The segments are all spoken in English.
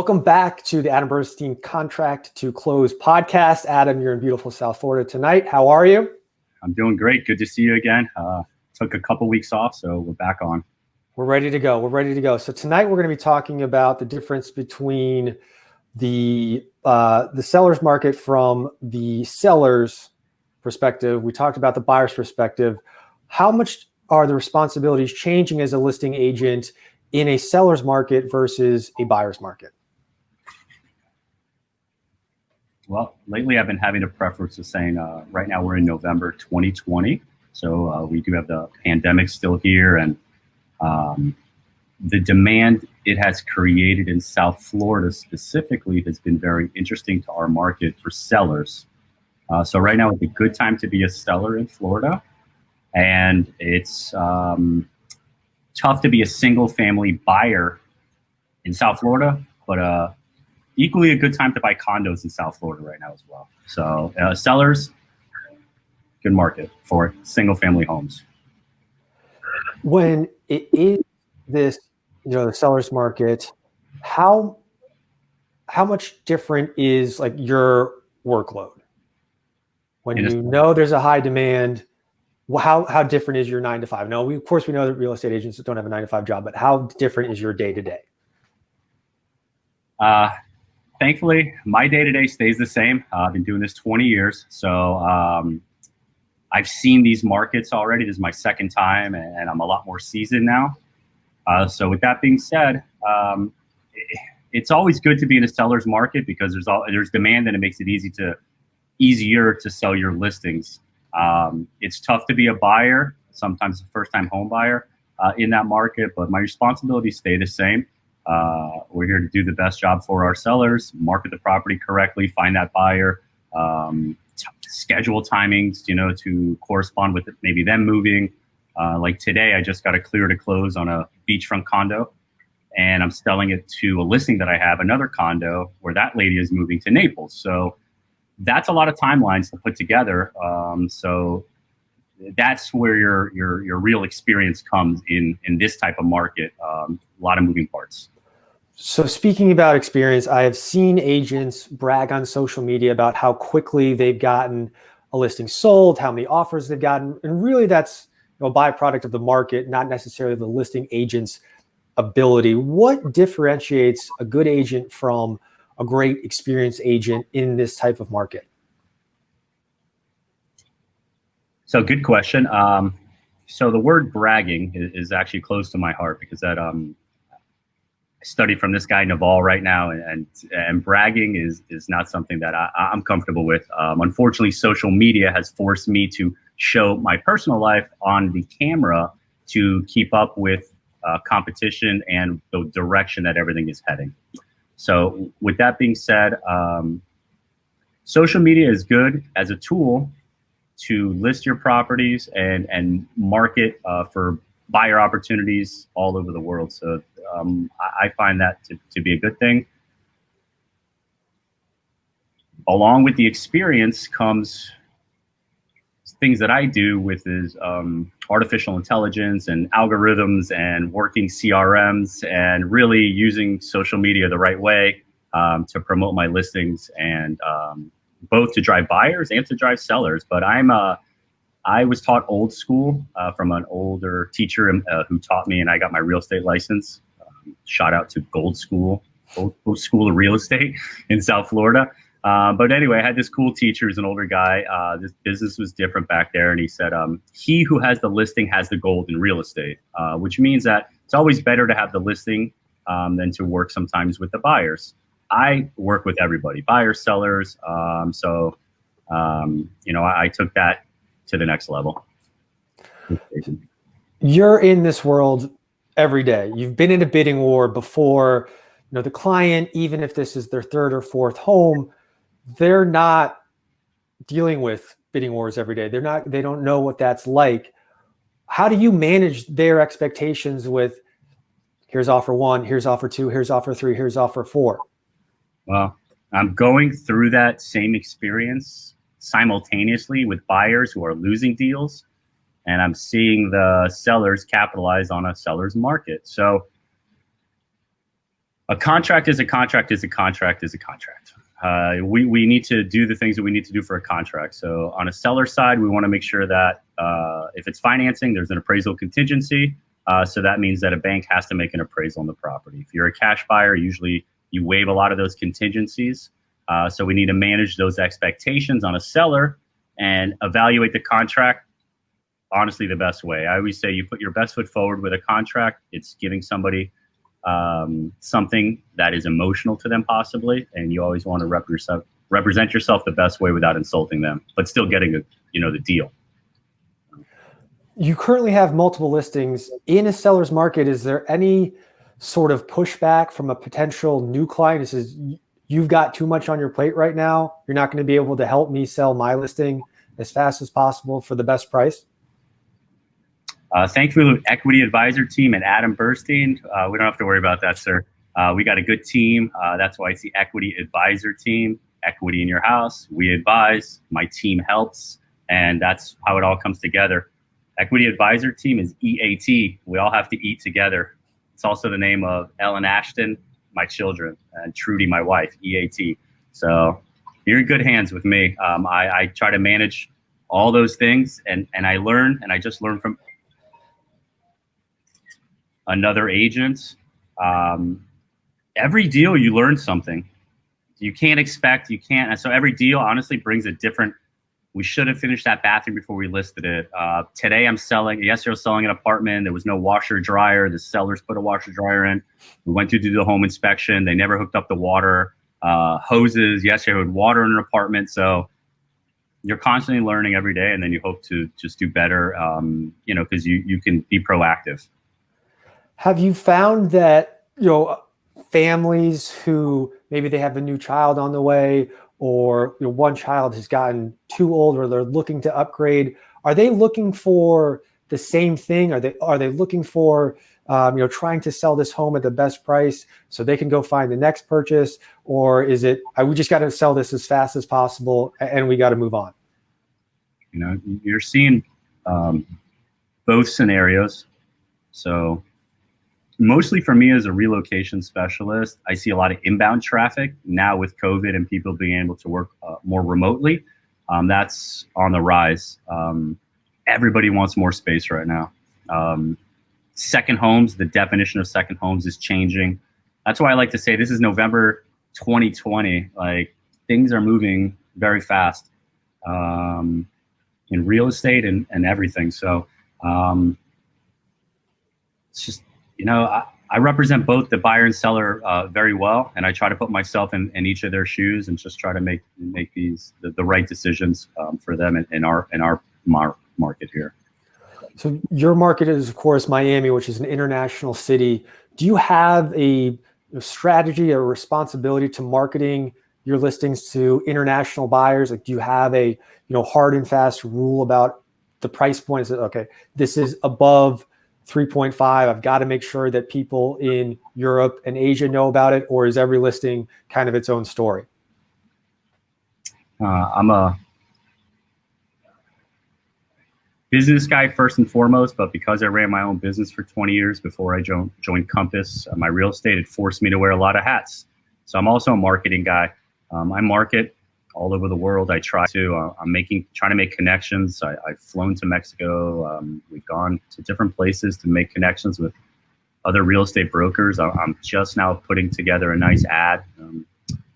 Welcome back to the Adam Bursztein Contract to Close podcast. Adam, you're in beautiful South Florida tonight. How are you? I'm doing great. Good to see you again. Took a couple weeks off, so we're back on. We're ready to go. So tonight we're going to be talking about the difference between the seller's market from the seller's perspective. We talked about the buyer's perspective. How much are the responsibilities changing as a listing agent in a seller's market versus a buyer's market? Well, lately I've been having a preference of saying right now we're in November 2020. So we do have the pandemic still here, and the demand it has created in South Florida specifically has been very interesting to our market for sellers. So right now it's a good time to be a seller in Florida, and it's tough to be a single family buyer in South Florida, but equally a good time to buy condos in South Florida right now as well. So sellers, good market for single family homes. When it is this, the seller's market, how much different is like your workload? When you know there's a high demand, how different is your 9 to 5? No, of course we know that real estate agents don't have a 9 to 5 job, but how different is your day to day? Thankfully, my day-to-day stays the same. I've been doing this 20 years. So I've seen these markets already. This is my second time, and I'm a lot more seasoned now. So with that being said, it's always good to be in a seller's market because there's demand and it makes it easier to sell your listings. It's tough to be a buyer, sometimes a first-time home buyer in that market, but my responsibilities stay the same. We're here to do the best job for our sellers, market the property correctly, find that buyer, schedule timings, to correspond with maybe them moving. Like today, I just got a clear to close on a beachfront condo, and I'm selling it to a listing that I have, another condo where that lady is moving to Naples. So that's a lot of timelines to put together. So that's where your real experience comes in this type of market. A lot of moving parts. So speaking about experience, I have seen agents brag on social media about how quickly they've gotten a listing sold, how many offers they've gotten. And really that's a byproduct of the market, not necessarily the listing agent's ability. What differentiates a good agent from a great experienced agent in this type of market? So good question. So the word bragging is actually close to my heart because that I study from this guy Naval right now, and bragging is not something that I'm comfortable with. Unfortunately, social media has forced me to show my personal life on the camera to keep up with competition and the direction that everything is heading. So with that being said, social media is good as a tool to list your properties and market for buyer opportunities all over the world. So I find that to be a good thing. Along with the experience comes things that I do with is artificial intelligence and algorithms and working CRMs and really using social media the right way to promote my listings and both to drive buyers and to drive sellers. But I was taught old school from an older teacher who taught me, and I got my real estate license. Shout out to Gold School of Real Estate in South Florida. But anyway, I had this cool teacher, who's an older guy. This business was different back there. And he said, he who has the listing has the gold in real estate, which means that it's always better to have the listing than to work sometimes with the buyers. I work with everybody, buyers, sellers. I took that to the next level. You're in this world every day. You've been in a bidding war before. The client, even if this is their third or fourth home, they're not dealing with bidding wars every day. They don't know what that's like. How do you manage their expectations with here's offer 1, here's offer 2, here's offer 3, here's offer 4? Well, I'm going through that same experience simultaneously with buyers who are losing deals, and I'm seeing the sellers capitalize on a seller's market. So A contract is a contract is a contract is a contract. We need to do the things that we need to do for a contract. So on a seller side, we want to make sure that if it's financing, there's an appraisal contingency. So that means that a bank has to make an appraisal on the property. If you're a cash buyer, usually you waive a lot of those contingencies. So we need to manage those expectations on a seller and evaluate the contract honestly the best way. I always say you put your best foot forward with a contract. It's giving somebody something that is emotional to them possibly, and you always want to represent yourself the best way without insulting them, but still getting the deal. You currently have multiple listings in a seller's market. Is there any sort of pushback from a potential new client who says, you've got too much on your plate right now, you're not going to be able to help me sell my listing as fast as possible for the best price? Thankfully, with Equity Advisor team and Adam Bursztein, we don't have to worry about that, sir. We got a good team. That's why it's the Equity Advisor team. Equity in your house. We advise. My team helps. And that's how it all comes together. Equity Advisor team is EAT. We all have to eat together. It's also the name of Ellen Ashton, my children, and Trudy, my wife, EAT. So you're in good hands with me. I try to manage all those things, and I learn, and I just learned from another agent. Every deal you learn something. You can't. So every deal honestly brings a different. We should have finished that bathroom before we listed it. Yesterday I was selling an apartment. There was no washer dryer. The sellers put a washer dryer in. We went to do the home inspection. They never hooked up the water hoses. Yesterday I had water in an apartment. So you're constantly learning every day, and then you hope to just do better, because you can be proactive. Have you found that, families who maybe they have a new child on the way, or one child has gotten too old, or they're looking to upgrade, are they looking for the same thing? Are they looking for trying to sell this home at the best price so they can go find the next purchase? Or is it, we just got to sell this as fast as possible and we got to move on? You're seeing both scenarios. So mostly for me as a relocation specialist, I see a lot of inbound traffic now with COVID and people being able to work more remotely. That's on the rise. Everybody wants more space right now. Second homes, the definition of second homes is changing. That's why I like to say this is November 2020. Like, things are moving very fast in real estate and everything. So it's just, I represent both the buyer and seller very well, and I try to put myself in each of their shoes and just try to make these the right decisions for them in our market here. So your market is, of course, Miami, which is an international city. Do you have a strategy or responsibility to marketing your listings to international buyers? Like, do you have a hard and fast rule about the price point? Is it, okay, this is above 3.5. I've got to make sure that people in Europe and Asia know about it, or is every listing kind of its own story? I'm a business guy first and foremost, but because I ran my own business for 20 years before I joined Compass, my real estate, it forced me to wear a lot of hats. So I'm also a marketing guy. I market all over the world. I'm trying to make connections. I've flown to Mexico. We've gone to different places to make connections with other real estate brokers. I'm just now putting together a nice ad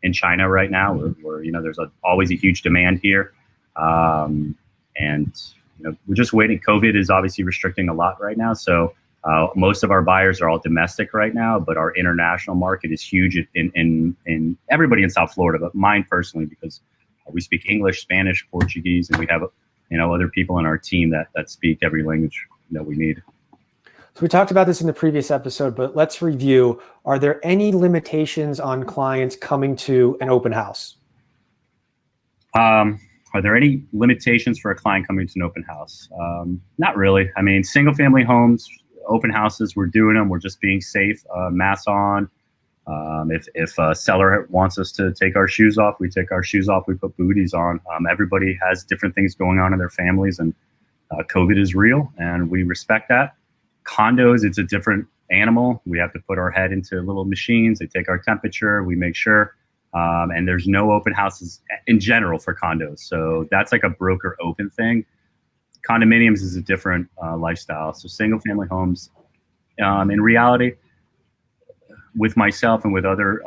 in China right now, where there's always a huge demand here, and we're just waiting. COVID is obviously restricting a lot right now, so most of our buyers are all domestic right now, but our international market is huge in everybody in South Florida, but mine personally, because we speak English, Spanish, Portuguese, and we have other people on our team that speak every language that we need. So we talked about this in the previous episode, but let's review. Are there any limitations on clients coming to an open house? Are there any limitations for a client coming to an open house? Not really. I mean, single family homes, open houses, we're doing them. We're just being safe, masks on. If a seller wants us to take our shoes off, we take our shoes off. We put booties on. Everybody has different things going on in their families, and COVID is real, and we respect that. Condos, it's a different animal. We have to put our head into little machines. They take our temperature. We make sure. And there's no open houses in general for condos. So that's like a broker open thing. Condominiums is a different lifestyle. So single family homes, in reality, with myself and with other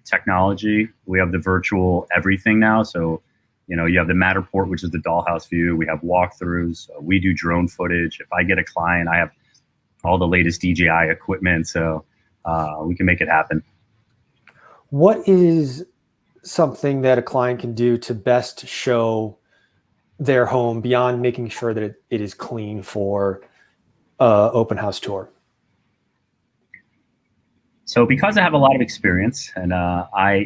technology, we have the virtual everything now. So, you have the Matterport, which is the dollhouse view. We have walkthroughs. We do drone footage. If I get a client, I have all the latest DJI equipment. So we can make it happen. What is something that a client can do to best show their home beyond making sure that it is clean for open house tour? So because I have a lot of experience, and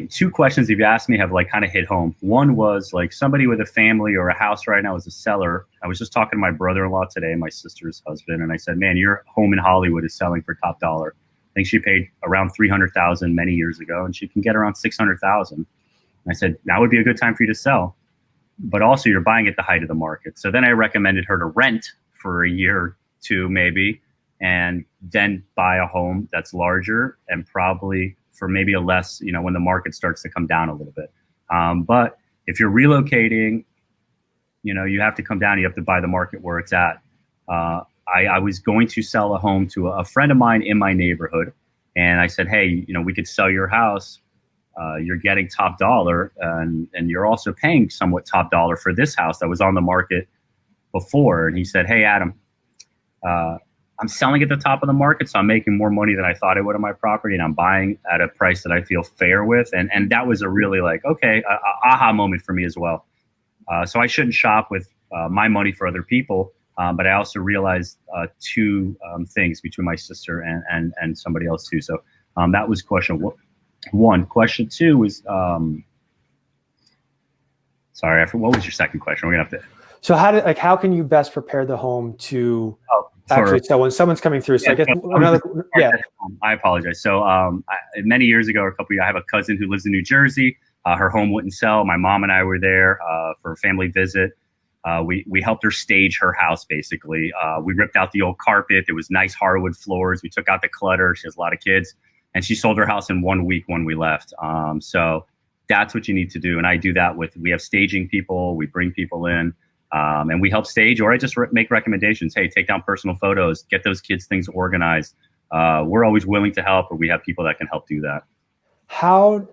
two questions if you asked me have like kind of hit home. One was like somebody with a family or a house right now is a seller. I was just talking to my brother-in-law today, my sister's husband, and I said, man, your home in Hollywood is selling for top dollar. I think she paid around $300,000 many years ago, and she can get around $600,000. I said, now would be a good time for you to sell, but also you're buying at the height of the market. So then I recommended her to rent for a year or two maybe, and then buy a home that's larger and probably for maybe a less, when the market starts to come down a little bit. But if you're relocating, you have to come down, you have to buy the market where it's at. I was going to sell a home to a friend of mine in my neighborhood. And I said, hey, we could sell your house. You're getting top dollar and you're also paying somewhat top dollar for this house that was on the market before. And he said, hey, Adam, I'm selling at the top of the market, so I'm making more money than I thought I would on my property, and I'm buying at a price that I feel fair with. And that was a really aha moment for me as well. So I shouldn't shop with my money for other people, but I also realized two things between my sister and somebody else too. So that was question one. Question two was, sorry, what was your second question? We're gonna have to. So how can you best prepare the home to actually sell when someone's coming through? So I apologize. So many years ago, I have a cousin who lives in New Jersey. Her home wouldn't sell. My mom and I were there for a family visit. We helped her stage her house, basically. We ripped out the old carpet. There was nice hardwood floors. We took out the clutter. She has a lot of kids. And she sold her house in 1 week when we left. So that's what you need to do. And I do that we have staging people. We bring people in. And we help stage, or I just make recommendations. Hey, take down personal photos, get those kids' things organized. We're always willing to help, or we have people that can help do that. How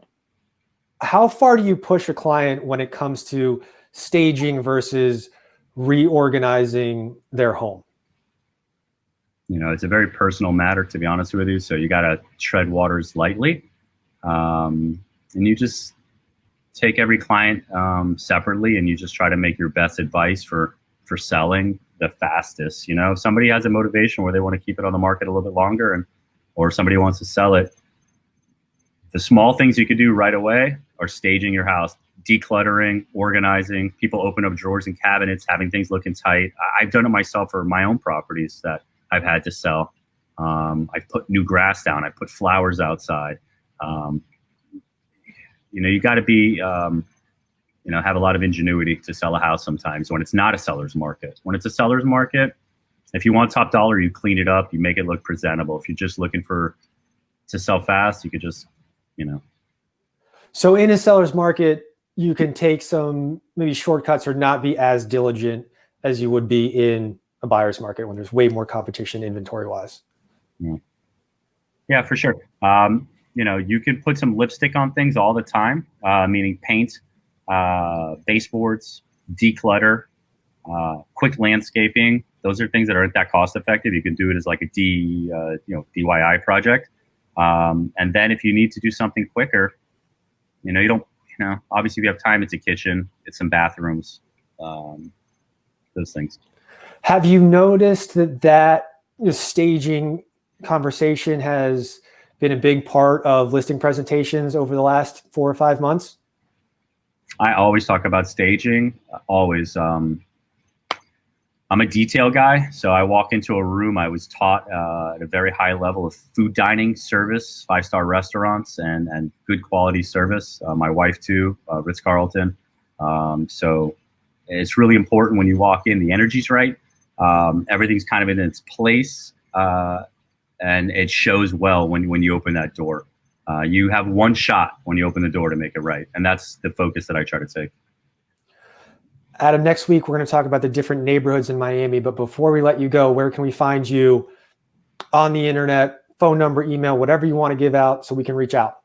far do you push a client when it comes to staging versus reorganizing their home? It's a very personal matter, to be honest with you. So you got to tread waters lightly. And you just take every client separately, and you just try to make your best advice for selling the fastest. If somebody has a motivation where they want to keep it on the market a little bit longer, or somebody wants to sell it, the small things you could do right away are staging your house, decluttering, organizing. People open up drawers and cabinets, having things looking tight. I've done it myself for my own properties that I've had to sell. I put new grass down. I put flowers outside. You got to be, have a lot of ingenuity to sell a house sometimes when it's not a seller's market. When it's a seller's market, if you want top dollar, you clean it up, you make it look presentable. If you're just looking to sell fast, you could just, So in a seller's market, you can take some maybe shortcuts or not be as diligent as you would be in a buyer's market when there's way more competition inventory wise. Yeah, for sure. You can put some lipstick on things all the time, meaning paint, baseboards, declutter, quick landscaping. Those are things that aren't that cost effective. You can do it as like a DIY project. And then if you need to do something quicker, obviously if you have time, it's a kitchen, it's some bathrooms, those things. Have you noticed that staging conversation has been a big part of listing presentations over the last 4 or 5 months? I always talk about staging, always. I'm a detail guy, so I walk into a room. I was taught at a very high level of food dining service, 5-star restaurants, and good quality service. My wife too, Ritz-Carlton. So it's really important when you walk in, the energy's right. Everything's kind of in its place. and it shows well when you open that door. You have one shot when you open the door to make it right, and that's the focus that I try to take. Adam, next week we're going to talk about the different neighborhoods in Miami, but before we let you go, where can we find you on the internet, phone number, email, whatever you want to give out so we can reach out?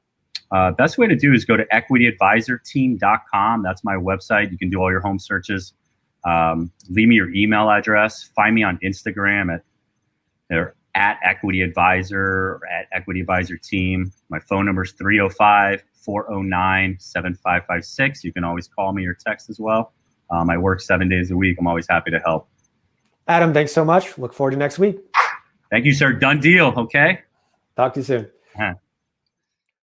Best way to do is go to equityadvisorteam.com. That's my website. You can do all your home searches. Leave me your email address. Find me on Instagram at Equity Advisor or at Equity Advisor Team. My phone number is 305-409-7556. You can always call me or text as well. I work 7 days a week. I'm always happy to help. Adam, thanks so much. Look forward to next week. Thank you, sir. Done deal. Okay. Talk to you soon.